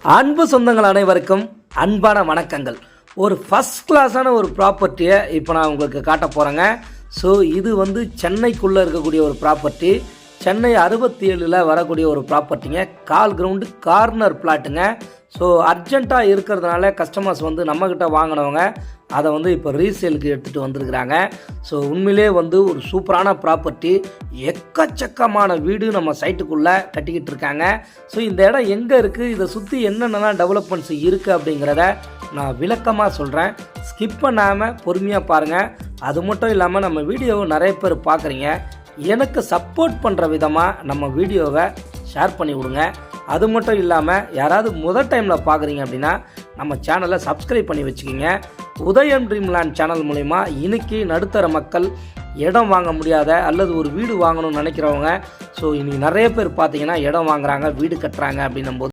அன்பு சொந்தங்கள் அனைவருக்கும் அன்பான வணக்கங்கள். ஒரு ஃபஸ்ட் கிளாஸான ஒரு ப்ராப்பர்ட்டியை இப்போ நான் உங்களுக்கு காட்ட போகிறேங்க. ஸோ இது வந்து சென்னைக்குள்ளே இருக்கக்கூடிய ஒரு ப்ராப்பர்ட்டி. சென்னை 67 வரக்கூடிய ஒரு ப்ராப்பர்ட்டிங்க. கால் கிரவுண்டு கார்னர் பிளாட்டுங்க. ஸோ அர்ஜெண்ட்டாக இருக்கிறதுனால கஸ்டமர்ஸ் வந்து நம்மக்கிட்ட வாங்கினவங்க அதை வந்து இப்போ ரீசேலுக்கு எடுத்துகிட்டு வந்திருக்கிறாங்க. ஸோ உண்மையிலே வந்து ஒரு சூப்பரான ப்ராப்பர்ட்டி, எக்கச்சக்கமான வீடு நம்ம சைட்டுக்குள்ளே கட்டிக்கிட்டு இருக்காங்க. ஸோ இந்த இடம் எங்கே இருக்குது, இதை சுற்றி என்னென்னலாம் டெவலப்மெண்ட்ஸ் இருக்குது அப்படிங்கிறத நான் விளக்கமாக சொல்கிறேன். ஸ்கிப் பண்ணாமல் பொறுமையாக பாருங்கள். அது மட்டும் இல்லாமல் நம்ம வீடியோவை நிறைய பேர் பார்க்குறீங்க, எனக்கு சப்போர்ட் பண்ணுற விதமாக நம்ம வீடியோவை ஷேர் பண்ணி விடுங்க. அது மட்டும் இல்லாமல் யாராவது முதல் டைமில் பார்க்குறீங்க அப்படின்னா நம்ம சேனலை சப்ஸ்கிரைப் பண்ணி வச்சுக்கிங்க. உதயம் ட்ரீம்லேண்ட் சேனல் மூலிமா இன்னைக்கு நடுத்தர மக்கள் இடம் வாங்க முடியாத அல்லது ஒரு வீடு வாங்கணும்னு நினைக்கிறவங்க, ஸோ இன்றைக்கி நிறைய பேர் பார்த்தீங்கன்னா இடம் வாங்குறாங்க, வீடு கட்டுறாங்க அப்படின்னும் போது